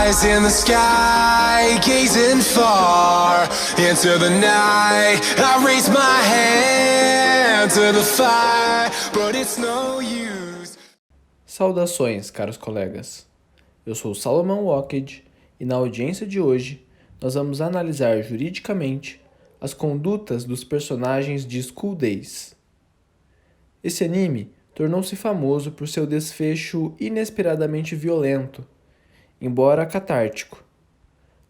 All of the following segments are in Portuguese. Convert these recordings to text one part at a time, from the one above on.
eyes in the sky, gazing far into the night. I raise my hand to the fire, but it's no use. Saudações, caros colegas. Eu sou Salomão Walked e na audiência de hoje nós vamos analisar juridicamente as condutas dos personagens de School Days. Esse anime tornou-se famoso por seu desfecho inesperadamente violento, embora catártico,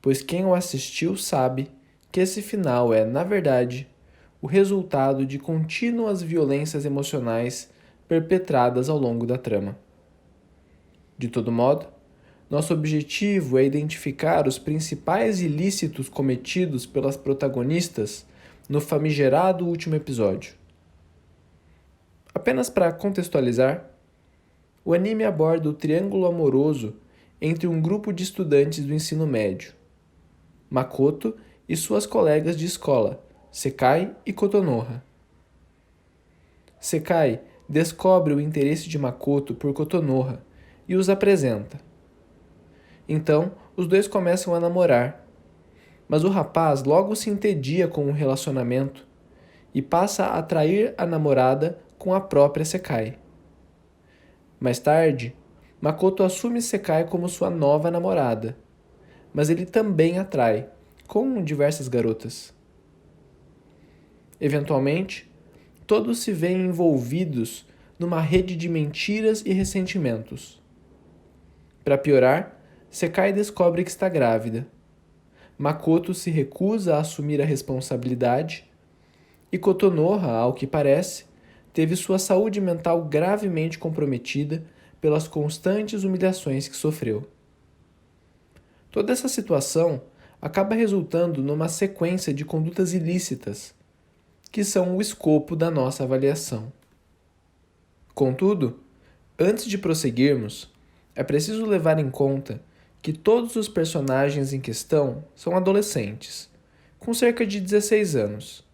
pois quem o assistiu sabe que esse final é, na verdade, o resultado de contínuas violências emocionais perpetradas ao longo da trama. De todo modo, nosso objetivo é identificar os principais ilícitos cometidos pelas protagonistas no famigerado último episódio. Apenas para contextualizar, o anime aborda o triângulo amoroso entre um grupo de estudantes do ensino médio, Makoto e suas colegas de escola, Sekai e Kotonoha. Sekai descobre o interesse de Makoto por Kotonoha e os apresenta. Então, os dois começam a namorar, mas o rapaz logo se entedia com o relacionamento e passa a trair a namorada com a própria Sekai. Mais tarde, Makoto assume Sekai como sua nova namorada, mas ele também a trai, com diversas garotas. Eventualmente, todos se veem envolvidos numa rede de mentiras e ressentimentos. Para piorar, Sekai descobre que está grávida. Makoto se recusa a assumir a responsabilidade e Kotonoha, ao que parece, teve sua saúde mental gravemente comprometida pelas constantes humilhações que sofreu. Toda essa situação acaba resultando numa sequência de condutas ilícitas, que são o escopo da nossa avaliação. Contudo, antes de prosseguirmos, é preciso levar em conta que todos os personagens em questão são adolescentes, com cerca de 16 anos.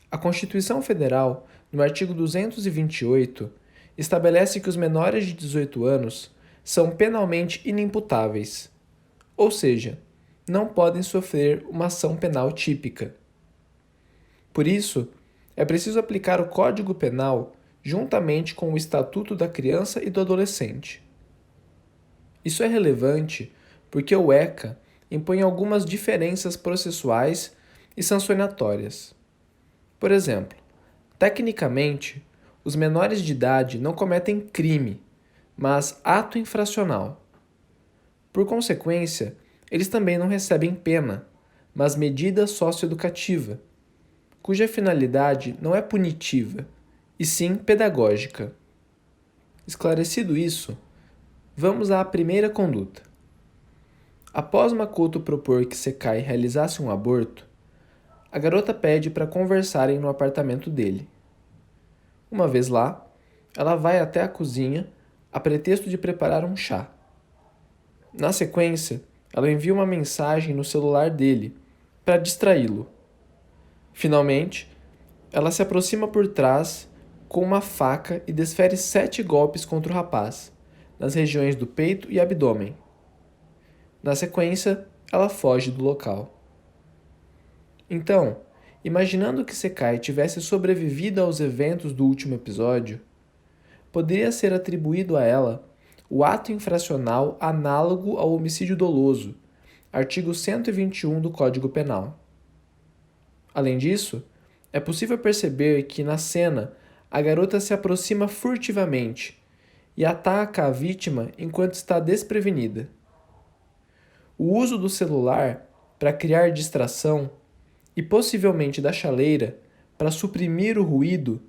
A Constituição Federal, no artigo 228, estabelece que os menores de 18 anos são penalmente inimputáveis, ou seja, não podem sofrer uma ação penal típica. Por isso, é preciso aplicar o Código Penal juntamente com o Estatuto da Criança e do Adolescente. Isso é relevante porque o ECA impõe algumas diferenças processuais e sancionatórias. Por exemplo, tecnicamente, os menores de idade não cometem crime, mas ato infracional. Por consequência, eles também não recebem pena, mas medida socioeducativa, cuja finalidade não é punitiva, e sim pedagógica. Esclarecido isso, vamos à primeira conduta. Após Makoto propor que Sekai realizasse um aborto, a garota pede para conversarem no apartamento dele. Uma vez lá, ela vai até a cozinha a pretexto de preparar um chá. Na sequência, ela envia uma mensagem no celular dele para distraí-lo. Finalmente, ela se aproxima por trás com uma faca e desfere 7 golpes contra o rapaz, nas regiões do peito e abdômen. Na sequência, ela foge do local. Então, imaginando que Sekai tivesse sobrevivido aos eventos do último episódio, poderia ser atribuído a ela o ato infracional análogo ao homicídio doloso, artigo 121 do Código Penal. Além disso, é possível perceber que na cena a garota se aproxima furtivamente e ataca a vítima enquanto está desprevenida. O uso do celular para criar distração e possivelmente da chaleira para suprimir o ruído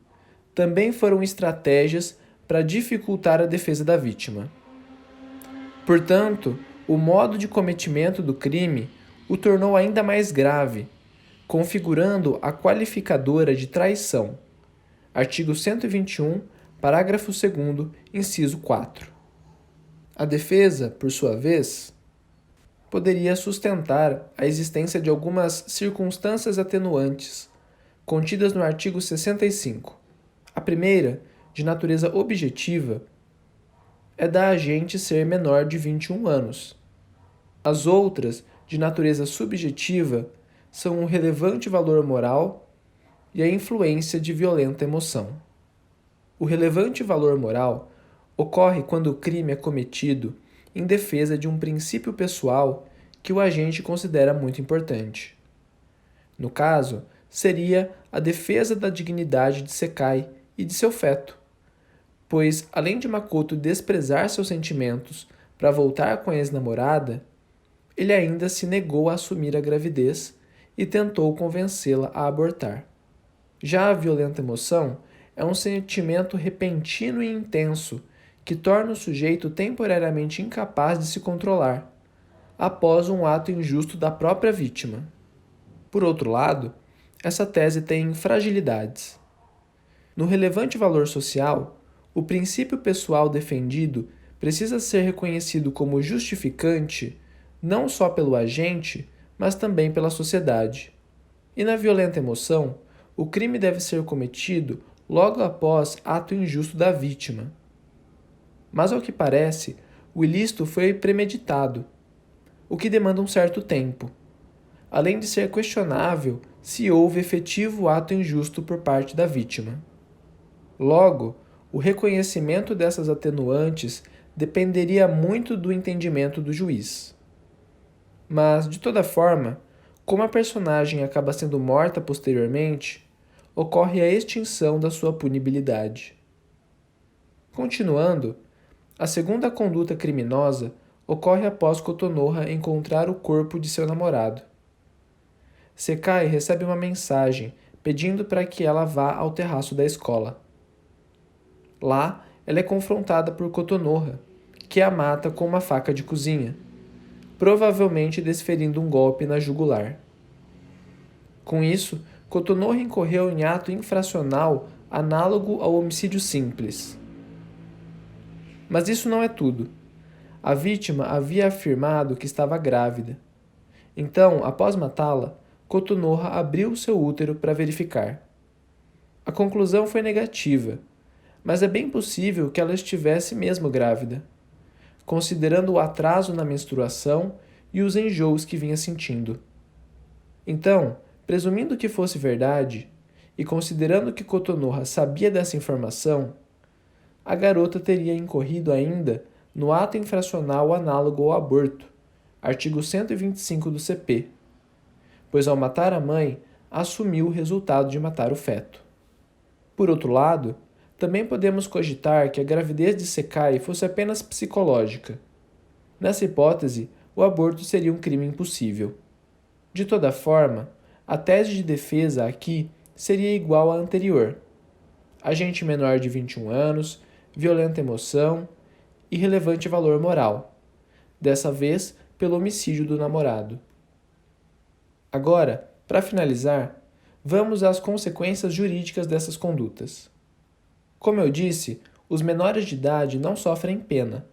também foram estratégias para dificultar a defesa da vítima. Portanto, o modo de cometimento do crime o tornou ainda mais grave, configurando a qualificadora de traição, artigo 121, parágrafo 2º, inciso 4. A defesa, por sua vez, poderia sustentar a existência de algumas circunstâncias atenuantes, contidas no artigo 65. A primeira, de natureza objetiva, é da agente ser menor de 21 anos, As outras, de natureza subjetiva, são o relevante valor moral e a influência de violenta emoção. O relevante valor moral ocorre quando o crime é cometido em defesa de um princípio pessoal que o agente considera muito importante. No caso, seria a defesa da dignidade de Sekai e de seu feto, pois, além de Makoto desprezar seus sentimentos para voltar com a ex-namorada, ele ainda se negou a assumir a gravidez e tentou convencê-la a abortar. Já a violenta emoção é um sentimento repentino e intenso que torna o sujeito temporariamente incapaz de se controlar, após um ato injusto da própria vítima. Por outro lado, essa tese tem fragilidades. No relevante valor social, o princípio pessoal defendido precisa ser reconhecido como justificante não só pelo agente, mas também pela sociedade. E na violenta emoção, o crime deve ser cometido logo após ato injusto da vítima. Mas, ao que parece, o ilícito foi premeditado, o que demanda um certo tempo, além de ser questionável se houve efetivo ato injusto por parte da vítima. Logo, o reconhecimento dessas atenuantes dependeria muito do entendimento do juiz. Mas, de toda forma, como a personagem acaba sendo morta posteriormente, ocorre a extinção da sua punibilidade. Continuando, a segunda conduta criminosa ocorre após Kotonoha encontrar o corpo de seu namorado. Sekai recebe uma mensagem pedindo para que ela vá ao terraço da escola. Lá, ela é confrontada por Kotonoha, que a mata com uma faca de cozinha, provavelmente desferindo um golpe na jugular. Com isso, Kotonoha incorreu em ato infracional análogo ao homicídio simples. Mas isso não é tudo. A vítima havia afirmado que estava grávida. Então, após matá-la, Kotonoha abriu seu útero para verificar. A conclusão foi negativa, mas é bem possível que ela estivesse mesmo grávida, considerando o atraso na menstruação e os enjoos que vinha sentindo. Então, presumindo que fosse verdade, e considerando que Kotonoha sabia dessa informação, a garota teria incorrido ainda no ato infracional análogo ao aborto, artigo 125 do CP, pois ao matar a mãe, assumiu o resultado de matar o feto. Por outro lado, também podemos cogitar que a gravidez de Sekai fosse apenas psicológica. Nessa hipótese, o aborto seria um crime impossível. De toda forma, a tese de defesa aqui seria igual à anterior. Agente menor de 21 anos, violenta emoção e relevante valor moral, dessa vez pelo homicídio do namorado. Agora, para finalizar, vamos às consequências jurídicas dessas condutas. Como eu disse, os menores de idade não sofrem pena,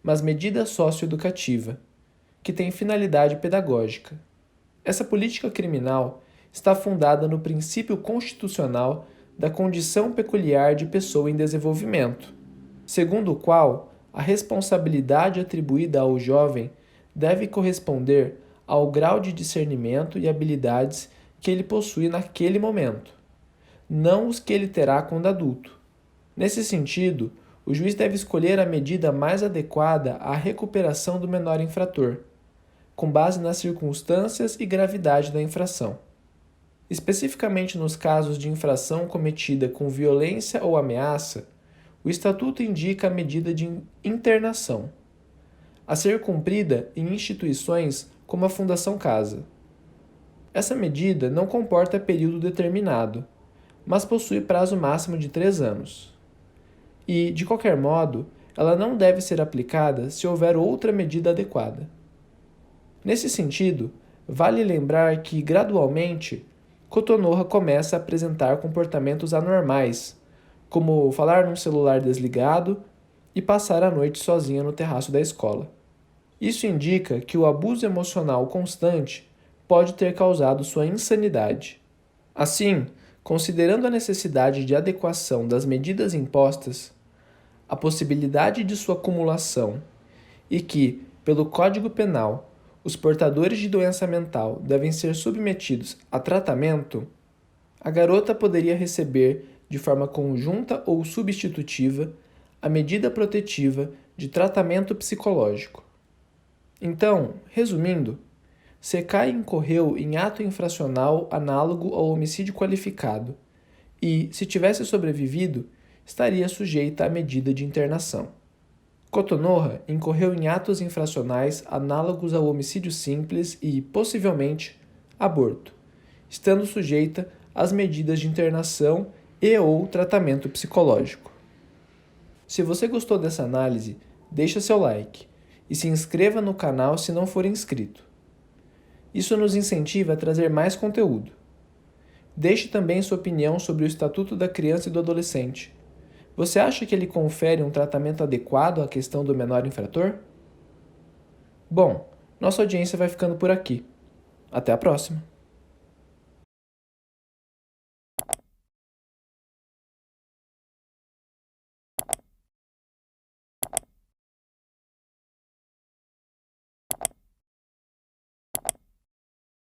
mas medida socioeducativa, que tem finalidade pedagógica. Essa política criminal está fundada no princípio constitucional da condição peculiar de pessoa em desenvolvimento, segundo o qual a responsabilidade atribuída ao jovem deve corresponder ao grau de discernimento e habilidades que ele possui naquele momento, não os que ele terá quando adulto. Nesse sentido, o juiz deve escolher a medida mais adequada à recuperação do menor infrator, com base nas circunstâncias e gravidade da infração. Especificamente nos casos de infração cometida com violência ou ameaça, o Estatuto indica a medida de internação, a ser cumprida em instituições como a Fundação Casa. Essa medida não comporta período determinado, mas possui prazo máximo de 3 anos. E, de qualquer modo, ela não deve ser aplicada se houver outra medida adequada. Nesse sentido, vale lembrar que, gradualmente, Kotonoha começa a apresentar comportamentos anormais, como falar num celular desligado e passar a noite sozinha no terraço da escola. Isso indica que o abuso emocional constante pode ter causado sua insanidade. Assim, considerando a necessidade de adequação das medidas impostas, a possibilidade de sua acumulação e que, pelo Código Penal, os portadores de doença mental devem ser submetidos a tratamento, a garota poderia receber, de forma conjunta ou substitutiva, a medida protetiva de tratamento psicológico. Então, resumindo, Secai incorreu em ato infracional análogo ao homicídio qualificado e, se tivesse sobrevivido, estaria sujeita à medida de internação. Cotonorra incorreu em atos infracionais análogos ao homicídio simples e, possivelmente, aborto, estando sujeita às medidas de internação e/ou tratamento psicológico. Se você gostou dessa análise, deixa seu like e se inscreva no canal se não for inscrito. Isso nos incentiva a trazer mais conteúdo. Deixe também sua opinião sobre o Estatuto da Criança e do Adolescente. Você acha que ele confere um tratamento adequado à questão do menor infrator? Bom, nossa audiência vai ficando por aqui. Até a próxima!